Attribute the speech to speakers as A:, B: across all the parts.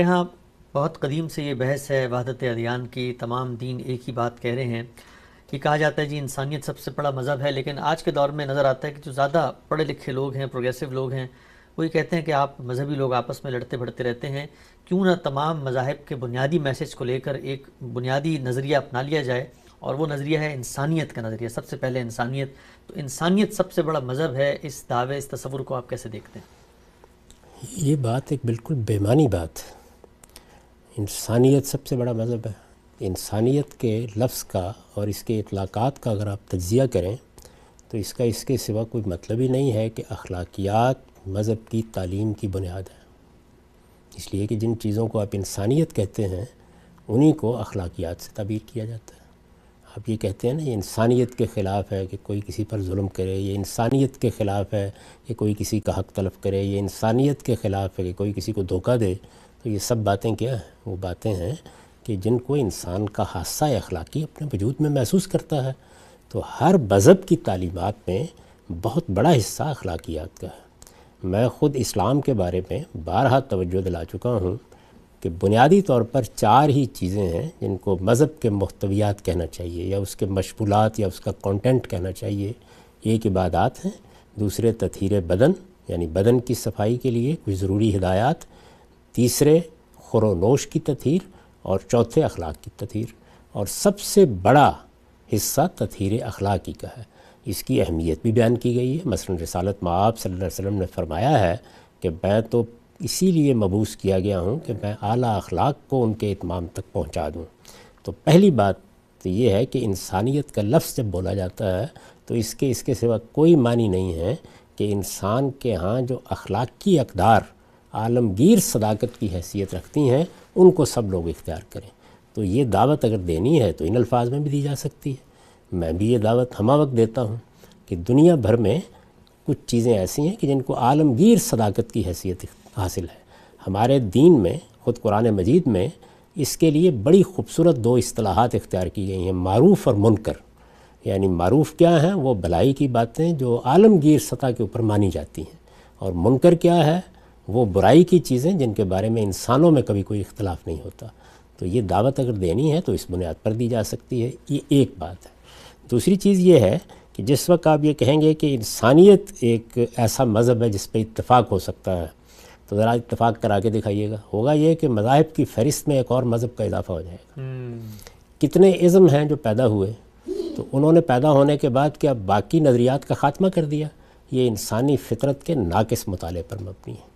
A: یہاں بہت قدیم سے یہ بحث ہے وحدت ادیان کی، تمام دین ایک ہی بات کہہ رہے ہیں۔ یہ کہا جاتا ہے جی انسانیت سب سے بڑا مذہب ہے، لیکن آج کے دور میں نظر آتا ہے کہ جو زیادہ پڑھے لکھے لوگ ہیں، پروگریسو لوگ ہیں، وہ یہ کہتے ہیں کہ آپ مذہبی لوگ آپس میں لڑتے بھڑتے رہتے ہیں، کیوں نہ تمام مذاہب کے بنیادی میسج کو لے کر ایک بنیادی نظریہ اپنا لیا جائے، اور وہ نظریہ ہے انسانیت کا نظریہ، سب سے پہلے انسانیت۔ تو انسانیت سب سے بڑا مذہب ہے، اس دعوے، اس تصور کو آپ کیسے دیکھتے ہیں؟
B: یہ بات ایک بالکل بے معنی بات ہے۔ انسانیت سب سے بڑا مذہب ہے۔ انسانیت کے لفظ کا اور اس کے اطلاقات کا اگر آپ تجزیہ کریں تو اس کے سوا کوئی مطلب ہی نہیں ہے کہ اخلاقیات مذہب کی تعلیم کی بنیاد ہے، اس لیے کہ جن چیزوں کو آپ انسانیت کہتے ہیں انہی کو اخلاقیات سے تعبیر کیا جاتا ہے۔ آپ یہ کہتے ہیں نا یہ انسانیت کے خلاف ہے کہ کوئی کسی پر ظلم کرے، یہ انسانیت کے خلاف ہے کہ کوئی کسی کا حق تلف کرے، یہ انسانیت کے خلاف ہے کہ کوئی کسی کو دھوکہ دے، تو یہ سب باتیں کیا ہیں؟ وہ باتیں ہیں کہ جن کو انسان کا حادثہ اخلاقی اپنے وجود میں محسوس کرتا ہے۔ تو ہر مذہب کی تعلیمات میں بہت بڑا حصہ اخلاقیات کا ہے۔ میں خود اسلام کے بارے میں بارہا توجہ دلا چکا ہوں کہ بنیادی طور پر 4 ہی چیزیں ہیں جن کو مذہب کے محتویات کہنا چاہیے، یا اس کے مشمولات یا اس کا کانٹینٹ کہنا چاہیے۔ ایک عبادات ہیں، دوسرے تطہیر بدن یعنی بدن کی صفائی کے لیے کچھ ضروری ہدایات، تیسرے خور و نوش کی تطہیر، اور چوتھے اخلاق کی تطہیر، اور سب سے بڑا حصہ تطہیر اخلاقی کا ہے۔ اس کی اہمیت بھی بیان کی گئی ہے۔ مثلا رسالت مآب صلی اللہ علیہ وسلم نے فرمایا ہے کہ میں تو اسی لیے مبعوث کیا گیا ہوں کہ میں اعلیٰ اخلاق کو ان کے اتمام تک پہنچا دوں۔ تو پہلی بات تو یہ ہے کہ انسانیت کا لفظ جب بولا جاتا ہے تو اس کے سوا کوئی معنی نہیں ہے کہ انسان کے ہاں جو اخلاقی اقدار عالمگیر صداقت کی حیثیت رکھتی ہیں ان کو سب لوگ اختیار کریں۔ تو یہ دعوت اگر دینی ہے تو ان الفاظ میں بھی دی جا سکتی ہے۔ میں بھی یہ دعوت ہمہ وقت دیتا ہوں کہ دنیا بھر میں کچھ چیزیں ایسی ہیں کہ جن کو عالمگیر صداقت کی حیثیت حاصل ہے۔ ہمارے دین میں خود قرآن مجید میں اس کے لیے بڑی خوبصورت 2 اصطلاحات اختیار کی گئی ہیں، معروف اور منکر۔ یعنی معروف کیا ہیں؟ وہ بھلائی کی باتیں جو عالمگیر سطح کے اوپر مانی جاتی ہیں، اور منکر کیا ہے؟ وہ برائی کی چیزیں جن کے بارے میں انسانوں میں کبھی کوئی اختلاف نہیں ہوتا۔ تو یہ دعوت اگر دینی ہے تو اس بنیاد پر دی جا سکتی ہے۔ یہ ایک بات ہے۔ دوسری چیز یہ ہے کہ جس وقت آپ یہ کہیں گے کہ انسانیت ایک ایسا مذہب ہے جس پہ اتفاق ہو سکتا ہے، تو ذرا اتفاق کرا کے دکھائیے گا۔ ہوگا یہ کہ مذاہب کی فہرست میں ایک اور مذہب کا اضافہ ہو جائے گا۔ کتنے ازم ہیں جو پیدا ہوئے، تو انہوں نے پیدا ہونے کے بعد کیا باقی نظریات کا خاتمہ کر دیا؟ یہ انسانی فطرت کے ناقص مطالعے پر مبنی ہے۔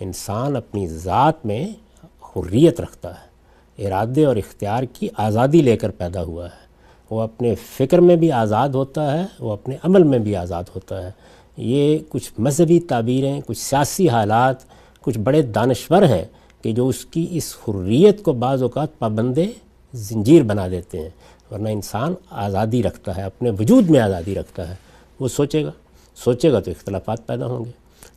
B: انسان اپنی ذات میں حریت رکھتا ہے، ارادے اور اختیار کی آزادی لے کر پیدا ہوا ہے۔ وہ اپنے فکر میں بھی آزاد ہوتا ہے، وہ اپنے عمل میں بھی آزاد ہوتا ہے۔ یہ کچھ مذہبی تعبیریں، کچھ سیاسی حالات، کچھ بڑے دانشور ہیں کہ جو اس کی اس حریت کو بعض اوقات پابند زنجیر بنا دیتے ہیں، ورنہ انسان آزادی رکھتا ہے، اپنے وجود میں آزادی رکھتا ہے۔ وہ سوچے گا تو اختلافات پیدا ہوں گے۔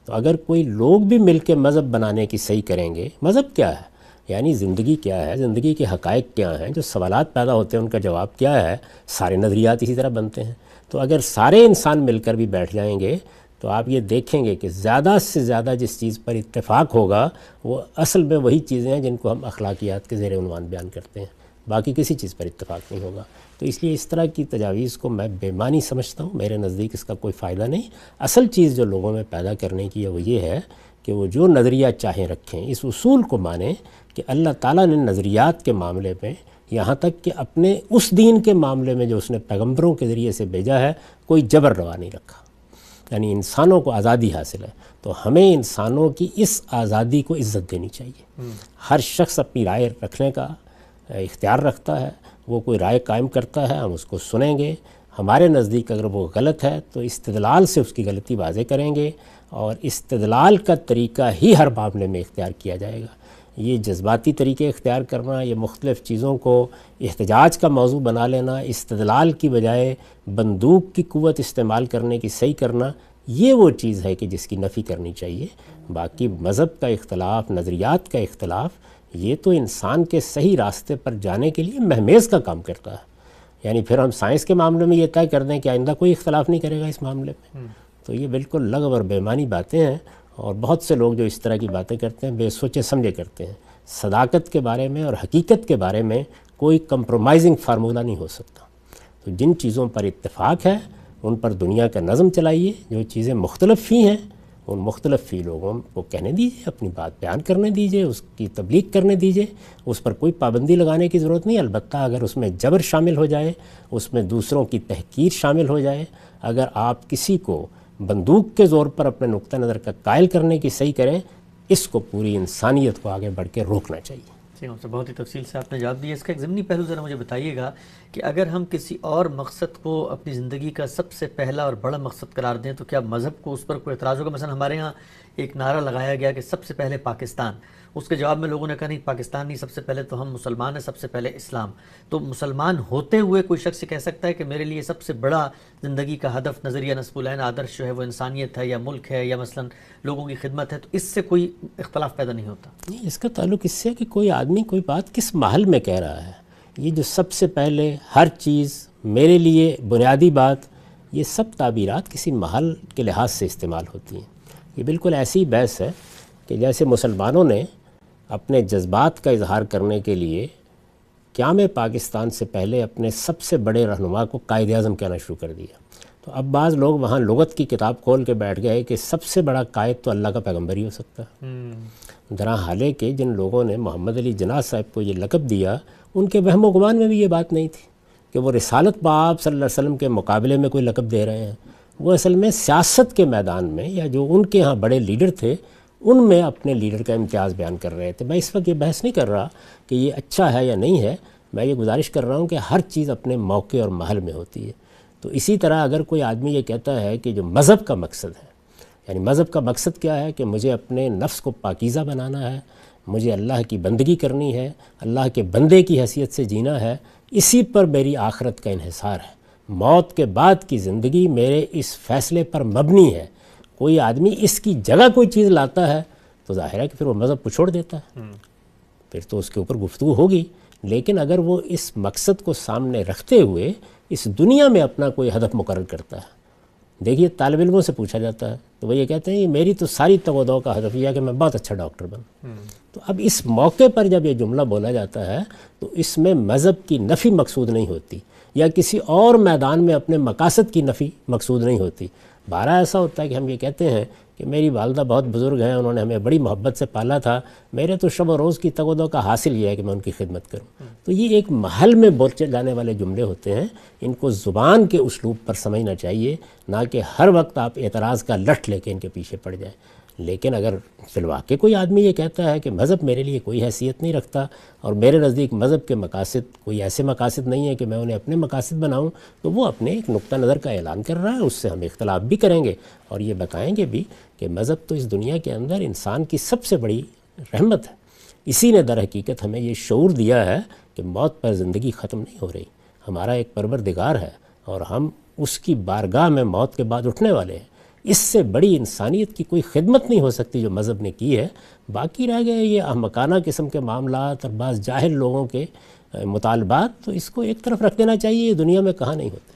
B: تو اگر کوئی لوگ بھی مل کے مذہب بنانے کی صحیح کریں گے، مذہب کیا ہے؟ یعنی زندگی کیا ہے، زندگی کے حقائق کیا ہیں، جو سوالات پیدا ہوتے ہیں ان کا جواب کیا ہے، سارے نظریات اسی طرح بنتے ہیں۔ تو اگر سارے انسان مل کر بھی بیٹھ جائیں گے تو آپ یہ دیکھیں گے کہ زیادہ سے زیادہ جس چیز پر اتفاق ہوگا وہ اصل میں وہی چیزیں ہیں جن کو ہم اخلاقیات کے زیر عنوان بیان کرتے ہیں، باقی کسی چیز پر اتفاق نہیں ہوگا۔ تو اس لیے اس طرح کی تجاویز کو میں بے معنی سمجھتا ہوں، میرے نزدیک اس کا کوئی فائدہ نہیں۔ اصل چیز جو لوگوں میں پیدا کرنے کی ہے وہ یہ ہے کہ وہ جو نظریہ چاہیں رکھیں، اس اصول کو مانیں کہ اللہ تعالیٰ نے نظریات کے معاملے میں، یہاں تک کہ اپنے اس دین کے معاملے میں جو اس نے پیغمبروں کے ذریعے سے بھیجا ہے، کوئی جبر روا نہیں رکھا۔ یعنی انسانوں کو آزادی حاصل ہے، تو ہمیں انسانوں کی اس آزادی کو عزت دینی چاہیے۔ ہر شخص اپنی رائے رکھنے کا اختیار رکھتا ہے، وہ کوئی رائے قائم کرتا ہے، ہم اس کو سنیں گے۔ ہمارے نزدیک اگر وہ غلط ہے تو استدلال سے اس کی غلطی واضح کریں گے، اور استدلال کا طریقہ ہی ہر معاملے میں اختیار کیا جائے گا۔ یہ جذباتی طریقے اختیار کرنا، یہ مختلف چیزوں کو احتجاج کا موضوع بنا لینا، استدلال کی بجائے بندوق کی قوت استعمال کرنے کی صحیح کرنا، یہ وہ چیز ہے کہ جس کی نفی کرنی چاہیے۔ باقی مذہب کا اختلاف، نظریات کا اختلاف، یہ تو انسان کے صحیح راستے پر جانے کے لیے مہمیز کا کام کرتا ہے۔ یعنی پھر ہم سائنس کے معاملے میں یہ طے کر دیں کہ آئندہ کوئی اختلاف نہیں کرے گا اس معاملے میں، تو یہ بالکل لغو اور بے معنی باتیں ہیں، اور بہت سے لوگ جو اس طرح کی باتیں کرتے ہیں بے سوچے سمجھے کرتے ہیں۔ صداقت کے بارے میں اور حقیقت کے بارے میں کوئی کمپرومائزنگ فارمولہ نہیں ہو سکتا. تو جن چیزوں پر اتفاق ہے ان پر دنیا کا نظم چلائیے، جو چیزیں مختلف ہی ہیں ان مختلف فی لوگوں کو کہنے دیجیے، اپنی بات بیان کرنے دیجیے، اس کی تبلیغ کرنے دیجیے، اس پر کوئی پابندی لگانے کی ضرورت نہیں. البتہ اگر اس میں جبر شامل ہو جائے، اس میں دوسروں کی تحقیر شامل ہو جائے، اگر آپ کسی کو بندوق کے زور پر اپنے نقطہ نظر کا قائل کرنے کی صحیح کریں، اس کو پوری انسانیت کو آگے بڑھ کے روکنا چاہیے.
A: جی ہم سے بہت ہی تفصیل سے آپ نے جواب دیا. اس کا ایک ضمنی پہلو ذرا مجھے بتائیے گا کہ اگر ہم کسی اور مقصد کو اپنی زندگی کا سب سے پہلا اور بڑا مقصد قرار دیں تو کیا مذہب کو اس پر کوئی اعتراض ہوگا؟ مثلا ہمارے ہاں ایک نعرہ لگایا گیا کہ سب سے پہلے پاکستان، اس کے جواب میں لوگوں نے کہا نہیں پاکستان نہیں، سب سے پہلے تو ہم مسلمان ہیں، سب سے پہلے اسلام. تو مسلمان ہوتے ہوئے کوئی شخص کہہ سکتا ہے کہ میرے لیے سب سے بڑا زندگی کا ہدف، نظریہ، نصب العین، آدرش جو ہے وہ انسانیت ہے یا ملک ہے یا مثلا لوگوں کی خدمت ہے، تو اس سے کوئی اختلاف پیدا نہیں ہوتا؟
B: نہیں، اس کا تعلق اس سے کہ کوئی آدمی کوئی بات کس محل میں کہہ رہا ہے. یہ جو سب سے پہلے، ہر چیز، میرے لیے، بنیادی بات، یہ سب تعبیرات کسی محل کے لحاظ سے استعمال ہوتی ہیں. یہ بالکل ایسی بحث ہے کہ جیسے مسلمانوں نے اپنے جذبات کا اظہار کرنے کے لیے قیام پاکستان سے پہلے اپنے سب سے بڑے رہنما کو قائد اعظم کہنا شروع کر دیا. تو اب بعض لوگ وہاں لغت کی کتاب کھول کے بیٹھ گئے کہ سب سے بڑا قائد تو اللہ کا پیغمبر ہی ہو سکتا ہے. درا حالے کہ جن لوگوں نے محمد علی جناح صاحب کو یہ لقب دیا، ان کے وہم و گمان میں بھی یہ بات نہیں تھی کہ وہ رسالت بآب صلی اللہ علیہ وسلم کے مقابلے میں کوئی لقب دے رہے ہیں. وہ اصل میں سیاست کے میدان میں یا جو ان کے ہاں بڑے لیڈر تھے ان میں اپنے لیڈر کا امتیاز بیان کر رہے تھے. میں اس وقت یہ بحث نہیں کر رہا کہ یہ اچھا ہے یا نہیں ہے، میں یہ گزارش کر رہا ہوں کہ ہر چیز اپنے موقع اور محل میں ہوتی ہے. تو اسی طرح اگر کوئی آدمی یہ کہتا ہے کہ جو مذہب کا مقصد ہے، یعنی مذہب کا مقصد کیا ہے کہ مجھے اپنے نفس کو پاکیزہ بنانا ہے، مجھے اللہ کی بندگی کرنی ہے، اللہ کے بندے کی حیثیت سے جینا ہے، اسی پر میری آخرت کا انحصار ہے، موت کے بعد کی زندگی میرے اس فیصلے پر مبنی ہے. کوئی آدمی اس کی جگہ کوئی چیز لاتا ہے تو ظاہر ہے کہ پھر وہ مذہب کو چھوڑ دیتا ہے، پھر تو اس کے اوپر گفتگو ہوگی. لیکن اگر وہ اس مقصد کو سامنے رکھتے ہوئے اس دنیا میں اپنا کوئی ہدف مقرر کرتا ہے، دیکھیے طالب علموں سے پوچھا جاتا ہے تو وہ یہ کہتے ہیں میری تو ساری تگ و دو کا ہدف یہ ہے کہ میں بہت اچھا ڈاکٹر بنوں. تو اب اس موقع پر جب یہ جملہ بولا جاتا ہے تو اس میں مذہب کی نفی مقصود نہیں ہوتی یا کسی اور میدان میں اپنے مقاصد کی نفی مقصود نہیں ہوتی. بارہ ایسا ہوتا ہے کہ ہم یہ کہتے ہیں کہ میری والدہ بہت بزرگ ہیں، انہوں نے ہمیں بڑی محبت سے پالا تھا، میرے تو شب و روز کی تگ و دو کا حاصل یہ ہے کہ میں ان کی خدمت کروں. تو یہ ایک محل میں بولے جانے والے جملے ہوتے ہیں، ان کو زبان کے اسلوب پر سمجھنا چاہیے، نہ کہ ہر وقت آپ اعتراض کا لٹھ لے کے ان کے پیچھے پڑ جائیں. لیکن اگر فی الواقع کوئی آدمی یہ کہتا ہے کہ مذہب میرے لیے کوئی حیثیت نہیں رکھتا اور میرے نزدیک مذہب کے مقاصد کوئی ایسے مقاصد نہیں ہیں کہ میں انہیں اپنے مقاصد بناؤں، تو وہ اپنے ایک نقطہ نظر کا اعلان کر رہا ہے. اس سے ہم اختلاف بھی کریں گے اور یہ بتائیں گے بھی کہ مذہب تو اس دنیا کے اندر انسان کی سب سے بڑی رحمت ہے. اسی نے در حقیقت ہمیں یہ شعور دیا ہے کہ موت پر زندگی ختم نہیں ہو رہی، ہمارا ایک پروردگار ہے اور ہم اس کی بارگاہ میں موت کے بعد اٹھنے والے ہیں. اس سے بڑی انسانیت کی کوئی خدمت نہیں ہو سکتی جو مذہب نے کی ہے. باقی رہ گئے یہ احمقانہ قسم کے معاملات اور بعض جاہل لوگوں کے مطالبات، تو اس کو ایک طرف رکھ دینا چاہیے. یہ دنیا میں کہاں نہیں ہوتے.